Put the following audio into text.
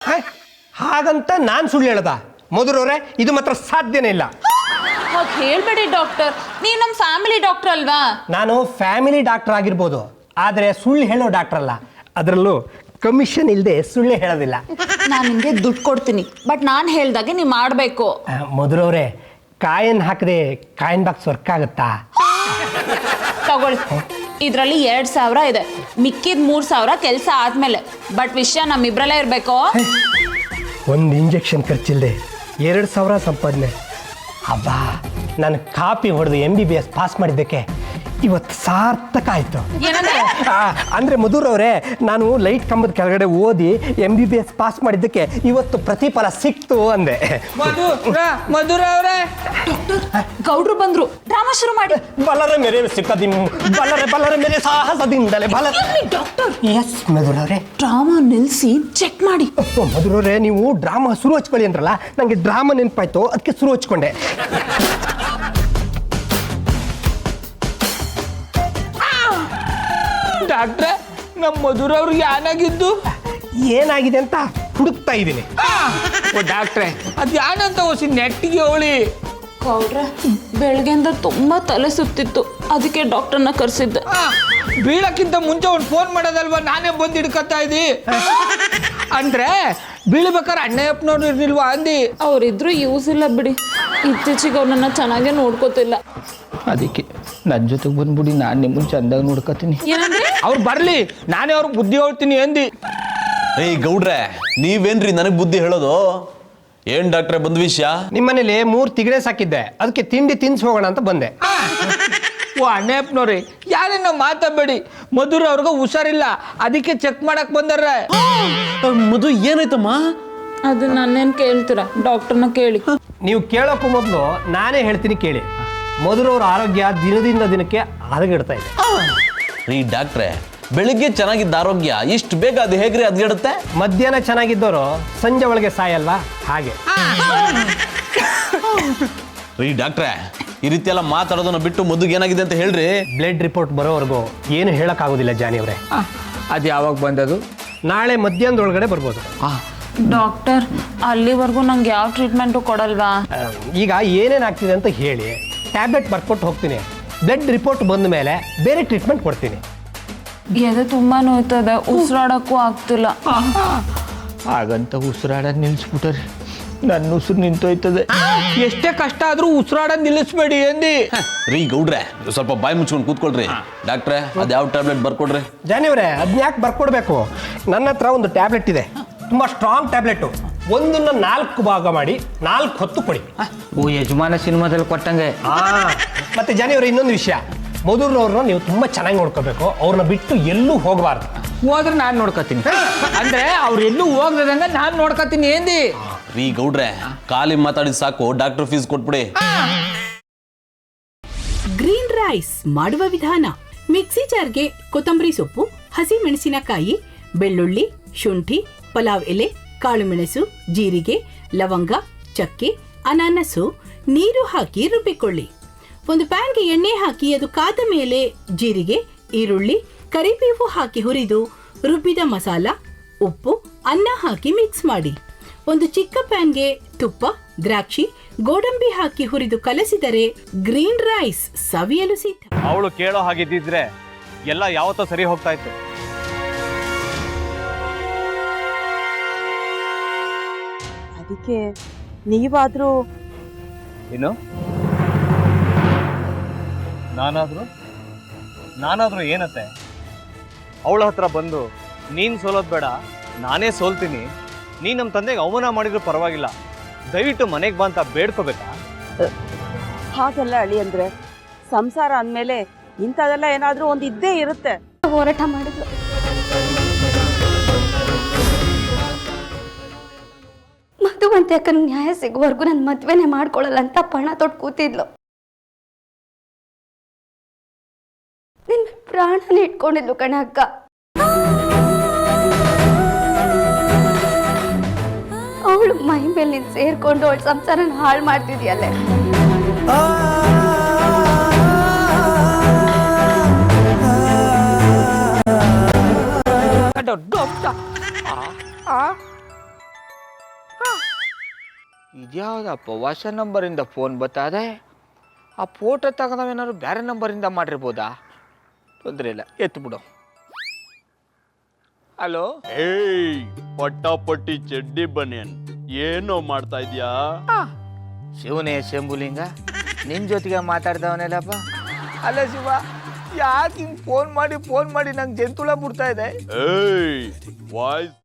ಹಾಗಂತ ನಾನು ಸುಳ್ಳು ಹೇಳ್ದ? ಮಧುರವ್ರೆ, ಇದು ಮಾತ್ರ ಸಾಧ್ಯನೇ ಇಲ್ಲ. ಹಾಗೆ ಹೇಳ್ಬೇಡಿ ಡಾಕ್ಟರ್, ನೀವು ನಮ್ಮ ಫ್ಯಾಮಿಲಿ ಡಾಕ್ಟರ್ ಅಲ್ವಾ? ನಾನು ಫ್ಯಾಮಿಲಿ ಡಾಕ್ಟರ್ ಆಗಿರ್ಬೋದು, ಆದರೆ ಸುಳ್ಳು ಹೇಳೋ ಡಾಕ್ಟರ್ ಅಲ್ಲ. ಅದರಲ್ಲೂ ಕಮಿಷನ್ ಇಲ್ಲದೆ ಸುಳ್ಳು ಹೇಳೋದಿಲ್ಲ. ನಾನು ನಿಮಗೆ ದುಡ್ಡು ಕೊಡ್ತೀನಿ, ಬಟ್ ನಾನು ಹೇಳ್ದಾಗೆ ನೀವು ಮಾಡಬೇಕು. ಮಧುರವ್ರೆ, ಕಾಯಿನ್ ಹಾಕದೆ ಕಾಯಿನ್ ಬಾಕ್ಸ್ ವರ್ಕ್ ಆಗುತ್ತಾ? ತಗೊಳ್ಳಿ, ಇದರಲ್ಲಿ 2,000 ಇದೆ, ಮಿಕ್ಕಿದ 3,000 ಕೆಲಸ ಆದ್ಮೇಲೆ. ಬಟ್ ವಿಷಯ ನಮ್ಮಿಬ್ರಲ್ಲೇ ಇರಬೇಕು. ಒಂದು ಇಂಜೆಕ್ಷನ್ ಖರ್ಚಿಲ್ಲದೆ 2,000 ಸಂಪಾದನೆ. ಅಬ್ಬಾ, ನಾನು ಕಾಪಿ ಹೊಡೆದು MBBS ಪಾಸ್ ಮಾಡಿದ್ದಕ್ಕೆ ಇವತ್ತು ಸಾರ್ಥಕ ಆಯಿತು. ಅಂದರೆ ಮಧುರವ್ರೆ, ನಾನು ಲೈಟ್ ಕಂಬದ ಕೆಳಗಡೆ ಓದಿ MBBS ಪಾಸ್ ಮಾಡಿದ್ದಕ್ಕೆ ಇವತ್ತು ಪ್ರತಿಫಲ ಸಿಕ್ತು ಅಂದೆ. ಮಧುರ ಅವರೇ, ಗೌಡ್ರು ಬಂದ್ರು, ಡ್ರಾಮಾ ಶುರು ಮಾಡಿ. ಬಲರ ಮೇರೆ ಸಿಕ್ಕದಿ, ಬಲರ ಮೇರೆ ಸಾಹಸದಿಂದಲೇ ಬಲ. ಡಾಕ್ಟರ್, ಎಸ್ ಮಧುರವ್ರೆ, ಡ್ರಾಮಾ ನಿಲ್ಸಿ ಚೆಕ್ ಮಾಡಿ. ಮಧುರವ್ರೆ, ನೀವು ಡ್ರಾಮಾ ಶುರು ಹಚ್ಕೊಳ್ಳಿ ಅಂದ್ರಲ್ಲ, ನನಗೆ ಡ್ರಾಮಾ ನೆನಪಾಯ್ತು, ಅದಕ್ಕೆ ಶುರು ಹಚ್ಕೊಂಡೆ. ಡಾಕ್ಟ್ರೆ, ನಮ್ಮ ಮಧುರ ಅವ್ರಿಗೆ ಏನಾಗಿದ್ದು? ಏನಾಗಿದೆ ಅಂತ ಹುಡುಕ್ತಾ ಇದ್ದೀನಿ. ಡಾಕ್ಟ್ರೆ, ಅದು ಏನಂತ ಹೊಸಿ ನೆಟ್ಟಿಗೆ ಅವಳಿ. ಗೌಡ್ರೆ, ಬೆಳಗ್ಗೆಯಿಂದ ತುಂಬಾ ತಲೆ ಸುತ್ತಿತ್ತು, ಅದಕ್ಕೆ ಡಾಕ್ಟರ್ನ ಕರೆಸಿದ್ದೆ. ಬೀಳಕ್ಕಿಂತ ಮುಂಚೆ ಒಂದು ಫೋನ್ ಮಾಡೋದಲ್ವಾ, ನಾನೇ ಬಂದು ಹಿಡ್ಕೊತಾ ಇದ್ದಿ. ಅಂದ್ರೆ ಬೀಳ್ಬೇಕಾದ್ರೆ ಅಣ್ಣಯ್ಯಪ್ಪನವ್ರು ಇರ್ಲಿಲ್ವಾ ಅಂದಿ? ಅವ್ರಿದ್ರು ಯೂಸ್ ಇಲ್ಲ ಬಿಡಿ, ಇತ್ತೀಚೆಗೆ ಅವ್ರನ್ನ ಚೆನ್ನಾಗೇ ನೋಡ್ಕೋತಿಲ್ಲ. ಅದಕ್ಕೆ ನನ್ನ ಜೊತೆಗೆ ಬಂದ್ಬಿಡಿ, ನಾನು ನಿಮ್ಮನ್ನ ಚಂದಾಗಿ ನೋಡ್ಕೊತೀನಿ. ಏನಂದ್ರೆ? ಅವ್ರು ಬರ್ಲಿ, ನಾನೇ ಅವ್ರಿಗೆ ಬುದ್ಧಿ ಹೇಳ್ತೀನಿ ಅಂದಿ. ಏಯ್ ಗೌಡ್ರೆ, ನೀವೇನ್ರಿ ನನಗೆ ಬುದ್ಧಿ ಹೇಳೋದು? ಏನ್ ಡಾಕ್ಟ್ರೆ ಬಂದ ವಿಷಯ? ನಿಮ್ಮನೇಲಿ 3 ತಿಗಡೆ ಸಾಕಿದ್ದೆ, ಅದಕ್ಕೆ ತಿಂಡಿ ತಿನ್ಸಿ ಹೋಗೋಣ ಅಂತ ಬಂದೆ. ಓ ಅಣ್ಣಪ್ಪನವ್ರಿ, ಯಾರೇನೋ ಮಾತಾಡಬೇಡಿ. ಮಧುರ ಅವ್ರಿಗೆ ಹುಷಾರಿಲ್ಲ, ಅದಕ್ಕೆ ಚೆಕ್ ಮಾಡಕ್ ಬಂದಾರ. ಮಧು ಏನಾಯ್ತಮ್ಮ? ಅದು ನನ್ನೇನು ಕೇಳ್ತೀರಾ, ಡಾಕ್ಟರ್ನ ಕೇಳಿ. ನೀವು ಕೇಳೋಕ್ಕೂ ಮೊದಲು ನಾನೇ ಹೇಳ್ತೀನಿ ಕೇಳಿ. ಮಧುರವ್ರ ಆರೋಗ್ಯ ದಿನದಿಂದ ದಿನಕ್ಕೆ ಹದಗೆಡ್ತಾ ಇದೆ. ರೀ ಡಾಕ್ಟ್ರೆ, ಬೆಳಿಗ್ಗೆ ಚೆನ್ನಾಗಿದ್ದ ಆರೋಗ್ಯ ಇಷ್ಟು ಬೇಗ ಅದು ಹೇಗ್ರಿ ಹದಗೆಡುತ್ತೆ? ಮಧ್ಯಾಹ್ನ ಚೆನ್ನಾಗಿದ್ದವರು ಸಂಜೆ ಒಳಗೆ ಸಾಯಲ್ವಾ, ಹಾಗೆ. ರೀ ಡಾಕ್ಟ್ರೆ, ಈ ರೀತಿ ಎಲ್ಲ ಮಾತಾಡೋದನ್ನ ಬಿಟ್ಟು ಮಧುಗೆ ಏನಾಗಿದೆ ಅಂತ ಹೇಳ್ರಿ. ಬ್ಲಡ್ ರಿಪೋರ್ಟ್ ಬರೋವರೆಗೂ ಏನು ಹೇಳೋಕ್ಕಾಗೋದಿಲ್ಲ ಜಾನಿ ಅವರೇ. ಅದು ಯಾವಾಗ ಬಂದದು? ನಾಳೆ ಮಧ್ಯಾಹ್ನದೊಳಗಡೆ ಬರ್ಬೋದು. ಡಾಕ್ಟರ್, ಅಲ್ಲಿವರೆಗೂ ನಂಗೆ ಯಾವ ಟ್ರೀಟ್ಮೆಂಟು ಕೊಡಲ್ವಾ? ಈಗ ಏನೇನಾಗ್ತಿದೆ ಅಂತ ಹೇಳಿ, ಟ್ಯಾಬ್ಲೆಟ್ ಬರ್ಕೊಟ್ಟು ಹೋಗ್ತೀನಿ. ಬ್ಲಡ್ ರಿಪೋರ್ಟ್ ಬಂದ ಮೇಲೆ ಬೇರೆ ಟ್ರೀಟ್ಮೆಂಟ್ ಕೊಡ್ತೀನಿ. ಎದೆ ತುಂಬಾ ನೋಯ್ತದೆ, ಉಸಿರಾಡಕ್ಕೂ ಆಗ್ತಿಲ್ಲ. ಹಾಗಂತ ಉಸಿರಾಡೋದು ನಿಲ್ಲಿಸ್ಬಿಟ್ರಿ, ನನ್ನ ಉಸಿರು ನಿಂತೋಯ್ತದೆ. ಎಷ್ಟೇ ಕಷ್ಟ ಆದ್ರೂ ಉಸಿರಾಡೋದು ನಿಲ್ಲಿಸ್ಬೇಡಿ ಎಂದಿ. ರೀ ಗೌಡ್ರೆ, ಸ್ವಲ್ಪ ಬಾಯಿ ಮುಚ್ಕೊಂಡು ಕೂತ್ಕೊಳ್ರಿ. ಡಾಕ್ಟ್ರೆ, ಅದು ಯಾವ ಟ್ಯಾಬ್ಲೆಟ್ ಬರ್ಕೊಡ್ರಿ. ಜಾನಿ ಅವರೇ, ಅದನ್ನ ಯಾಕೆ ಬರ್ಕೊಡ್ಬೇಕು? ನನ್ನ ಹತ್ರ ಒಂದು ಟ್ಯಾಬ್ಲೆಟ್ ಇದೆ, ತುಂಬ ಸ್ಟ್ರಾಂಗ್ ಟ್ಯಾಬ್ಲೆಟು. ಒಂದನ್ನು 4 ಭಾಗ ಮಾಡಿ 4 ಹೊತ್ತು ಕೊಡಿ. ಓ, ಯಜಮಾನ ಸಿನಿಮಾದಲ್ಲಿ ಕೊಟ್ಟಂಗೆ. ಮತ್ತೆ ಜಾನಿ ಅವರೇ, ಇನ್ನೊಂದು ವಿಷಯ, ಮಧುರವ್ರನ್ನ ನೀವು ತುಂಬ ಚೆನ್ನಾಗಿ ನೋಡ್ಕೋಬೇಕು. ಅವ್ರನ್ನ ಬಿಟ್ಟು ಎಲ್ಲೂ ಹೋಗಬಾರ್ದು. ಹೋದ್ರೆ ನಾನು ನೋಡ್ಕೊತೀನಿ. ಅಂದ್ರೆ ಅವ್ರು ಎಲ್ಲೂ ಹೋಗ್ದಂಗ ನಾನು ನೋಡ್ಕೊತೀನಿ ಏಂದಿ. ರೀ ಗೌಡ್ರೆ, ಖಾಲಿ ಮಾತಾಡಿದ್ ಸಾಕು, ಡಾಕ್ಟರ್ ಫೀಸ್ ಕೊಟ್ಬಿಡಿ. ಗ್ರೀನ್ ರೈಸ್ ಮಾಡುವ ವಿಧಾನ: ಮಿಕ್ಸಿ ಜಾರ್ಗೆ ಕೊತ್ತಂಬರಿ ಸೊಪ್ಪು, ಹಸಿ ಮೆಣಸಿನಕಾಯಿ, ಬೆಳ್ಳುಳ್ಳಿ, ಶುಂಠಿ, ಪಲಾವ್ ಎಲೆ, ಕಾಳುಮೆಣಸು, ಜೀರಿಗೆ, ಲವಂಗ, ಚಕ್ಕೆ, ಅನಾನಸು, ನೀರು ಹಾಕಿ ರುಬ್ಬಿಕೊಳ್ಳಿ. ಒಂದು ಪ್ಯಾನ್ಗೆ ಎಣ್ಣೆ ಹಾಕಿ ಅದು ಕಾದ ಮೇಲೆ ಜೀರಿಗೆ, ಈರುಳ್ಳಿ, ಕರಿಬೇವು ಹಾಕಿ ಹುರಿದು ರುಬ್ಬಿದ ಮಸಾಲ, ಉಪ್ಪು, ಅನ್ನ ಹಾಕಿ ಮಿಕ್ಸ್ ಮಾಡಿ. ಒಂದು ಚಿಕ್ಕ ಪ್ಯಾನ್ಗೆ ತುಪ್ಪ, ದ್ರಾಕ್ಷಿ, ಗೋಡಂಬಿ ಹಾಕಿ ಹುರಿದು ಕಲಸಿದರೆ ಗ್ರೀನ್ ರೈಸ್ ಸವಿಯಲು ಸಿದ್ಧ. ಅವಳು ಕೇಳೋ ಹಾಗಿದ್ದಿದ್ರೆ ಎಲ್ಲ ಯಾವತ್ತೋ ಸರಿ ಹೋಗ್ತಾ ಇತ್ತು. ಅದಕ್ಕೆ ನೀವಾದ್ರೂ ಏನು? ನಾನಾದ್ರೂ ಏನತ್ತೆ? ಅವಳ ಹತ್ರ ಬಂದು ನೀನು ಸೋಲೋದು ಬೇಡ, ನಾನೇ ಸೋಲ್ತೀನಿ, ನೀನು ನಮ್ಮ ತಂದೆಗೆ ಅವಮಾನ ಮಾಡಿದ್ರು ಪರವಾಗಿಲ್ಲ, ದಯವಿಟ್ಟು ಮನೆಗೆ ಬಾ ಅಂತ ಬೇಡ್ಕೋಬೇಕಾ? ಹಾಗೆಲ್ಲ ಅಳಿ ಅಂದ್ರೆ ಸಂಸಾರ ಅಂದಮೇಲೆ ಇಂಥದೆಲ್ಲ ಏನಾದ್ರೂ ಒಂದು ಇದ್ದೇ ಇರುತ್ತೆ. ಹೋರಾಟ ಮಾಡಿದ್ಲು. ಮಧುವಂತೆ ಅಕ್ಕನ ನ್ಯಾಯ ಸಿಗುವವರೆಗೂ ನನ್ನ ಮದ್ವೆನೆ ಮಾಡ್ಕೊಳ್ಳಲ್ಲ ಅಂತ ಪಣ ತೊಟ್ಟು ಕೂತಿದ್ಲು. ನಿನ್ನ ಪ್ರಾಣನೇ ಇಟ್ಕೊಂಡಿದ್ಲು ಕಣ ಅಕ್ಕ. ಅವಳು ಮೈ ಮೇಲೆ ನೀನು ಸೇರ್ಕೊಂಡು ಅವಳ ಸಂಸಾರನ ಹಾಳು ಮಾಡ್ತಿದ್ಯಲ್ಲೇ. ಇದ್ಯಾವುದಪ್ಪ ಹೊಸ ನಂಬರಿಂದ ಫೋನ್ ಬತ್ತದೆ. ಆ ಫೋಟೋ ತಗೊಂಡವೇನಾದ್ರು ಬೇರೆ ನಂಬರಿಂದ ಮಾಡಿರ್ಬೋದಾ? ತೊಂದರೆ ಇಲ್ಲ, ಎತ್ತು ಬಿಡು. ಹಲೋ, ಏಯ್ ಪಟ್ಟಾಪಟ್ಟಿ ಚಡ್ಡಿ ಬನಿಯನ್ ಏನೋ ಮಾಡ್ತಾ ಇದ್ಯಾ? ಶಿವನೇ ಶಂಭುಲಿಂಗ, ನಿನ್ನ ಜೊತೆಗೆ ಮಾತಾಡ್ದವನೆಲ್ಲಪ್ಪ. ಅಲ್ಲ ಶಿವ, ಯಾಕೆ ಹಿಂಗೆ ಫೋನ್ ಮಾಡಿ ನಂಗೆ ಜಂತುಳ ಬಿಡ್ತಾ ಇದೆ? ಏಯ್ ವಾಯ್ಸ್